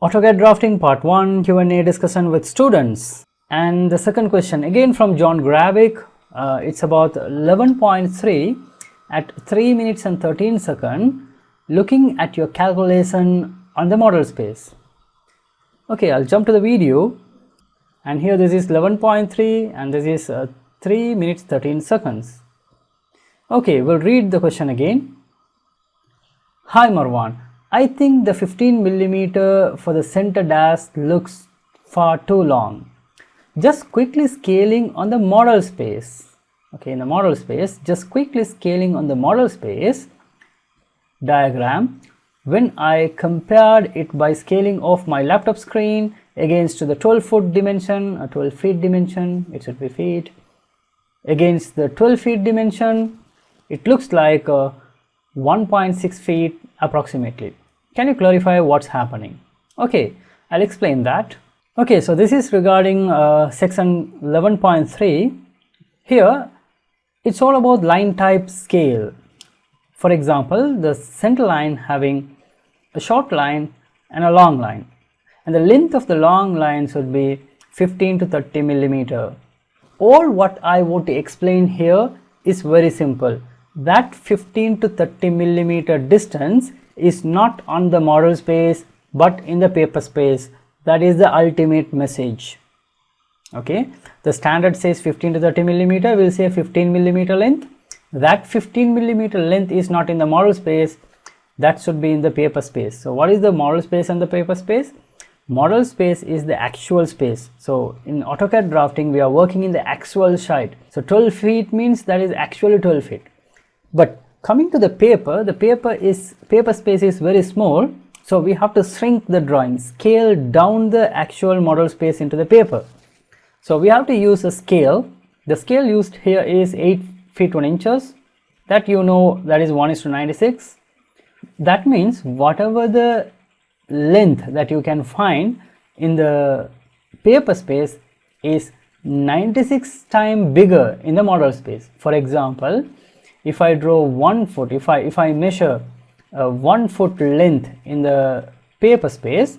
AutoCAD Drafting Part 1 Q&A discussion with students. And the second question again from John Gravick. It's about 11.3 at 3 minutes and 13 seconds, looking at your calculation on the model space. Okay, I'll jump to the video, and here this is 11.3 and this is 3 minutes 13 seconds. Okay, we'll read the question again. Hi Marwan, I think the 15 millimeter for the center dash looks far too long. Just quickly scaling on the model space. Okay, in the model space, just quickly scaling on the model space diagram. When I compared it by scaling off my laptop screen against the 12-foot dimension, or 12 feet dimension, it should be feet, against the 12 feet dimension, it looks like 1.6 feet approximately. Can you clarify what's happening? Okay, I'll explain that. Okay, so this is regarding section 11.3. Here, it's all about line type scale. For example, the center line having a short line and a long line. And the length of the long line should be 15 to 30 millimeter. All what I want to explain here is very simple. That 15 to 30 millimeter distance is not on the model space but in the paper space. That is the ultimate message. Okay, the standard says 15 to 30 millimeter, we'll say 15 millimeter length. That 15 millimeter length is not in the model space, that should be in the paper space. So what is the model space and the paper space? Model space is the actual space. So in AutoCAD drafting we are working in the actual side. So 12 feet means that is actually 12 feet. But coming to the paper space is very small, so we have to shrink the drawing, scale down the actual model space into the paper. So we have to use a scale. The scale used here is 8 feet 1 inches. That you know, that is 1:96. That means whatever the length that you can find in the paper space is 96 times bigger in the model space. For example, if I draw 1 foot, if I measure 1 foot length in the paper space,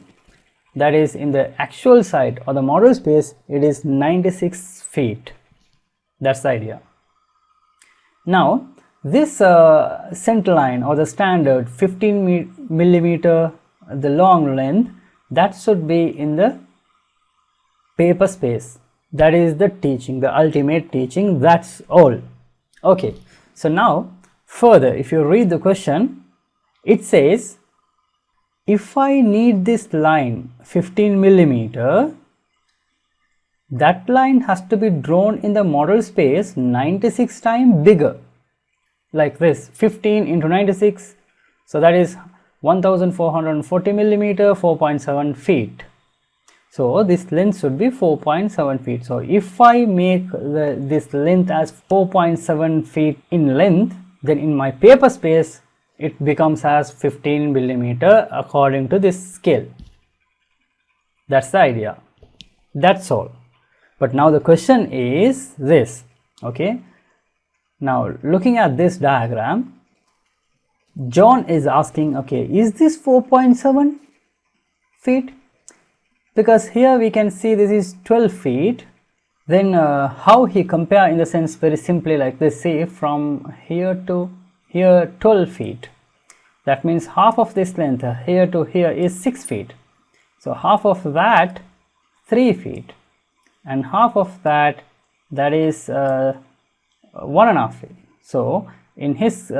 that is in the actual side or the model space, it is 96 feet. That's the idea. Now this center line or the standard 15 millimeter, the long length, that should be in the paper space. That is the teaching, the ultimate teaching, that's all. Okay, so now further, if you read the question, it says if I need this line 15 millimeter, that line has to be drawn in the model space 96 times bigger, like this, 15 into 96, so that is 1440 millimeter, 4.7 feet. So this length should be 4.7 feet. So if I make this length as 4.7 feet in length, then in my paper space it becomes as 15 millimeter according to this scale. That's the idea. That's all. But now the question is this. Okay, now looking at this diagram, John is asking, okay, is this 4.7 feet? Because here we can see this is 12 feet. Then how he compare, in the sense very simply like this, say from here to here 12 feet. That means half of this length here to here is 6 feet. So half of that 3 feet, and half of that is 1.5 feet. So in his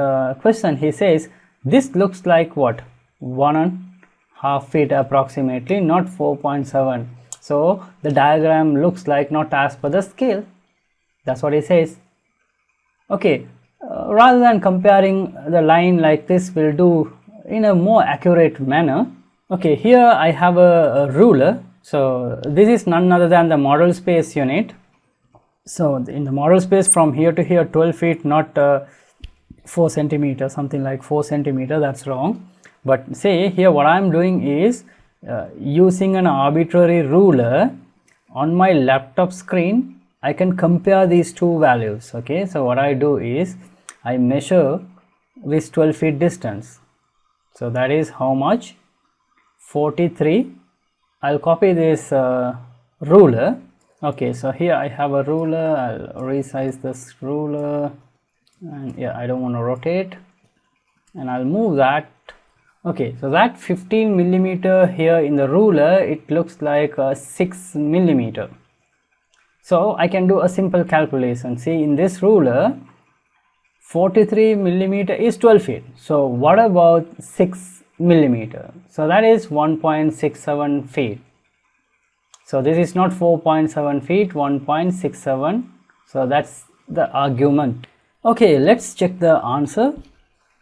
question he says this looks like what, 1.5 feet approximately, not 4.7. so the diagram looks like not as per the scale. That's what he says. Okay, rather than comparing the line like this, we'll do in a more accurate manner. Okay, here I have a ruler. So this is none other than the model space unit. So in the model space from here to here 12 feet, not 4 centimeter, something like 4 centimeter, that's wrong. But say here what I am doing is using an arbitrary ruler on my laptop screen, I can compare these two values. Okay, so what I do is I measure this 12 feet distance. So that is how much? 43 I'll copy this ruler. Okay, so here I have a ruler. I'll resize this ruler, and yeah, I don't want to rotate, and I'll move that. Okay, so that 15 millimeter here in the ruler, it looks like 6 millimeter. So I can do a simple calculation. See, in this ruler, 43 millimeter is 12 feet. So what about 6 millimeter? So that is 1.67 feet. So this is not 4.7 feet, 1.67. So that's the argument. Okay, let's check the answer.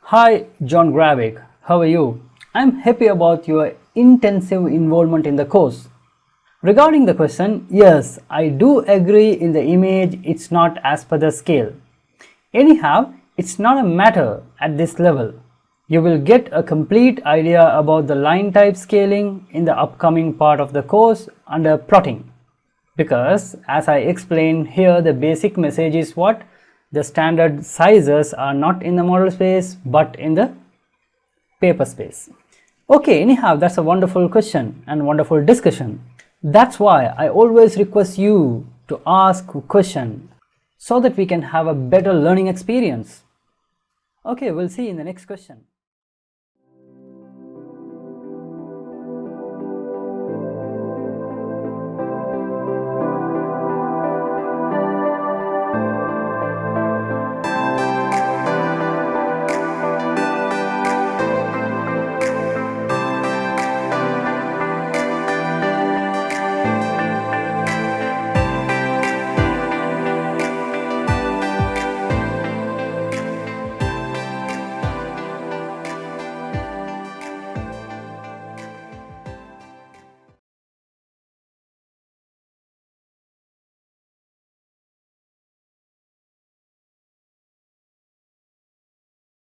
Hi John Gravick, how are you? I'm happy about your intensive involvement in the course. Regarding the question, yes, I do agree in the image it's not as per the scale. Anyhow, it's not a matter at this level. You will get a complete idea about the line type scaling in the upcoming part of the course under plotting. Because as I explained here, the basic message is what? The standard sizes are not in the model space but in the paper space. Okay, anyhow, that's a wonderful question and wonderful discussion. That's why I always request you to ask a question so that we can have a better learning experience. Okay, we'll see you in the next question.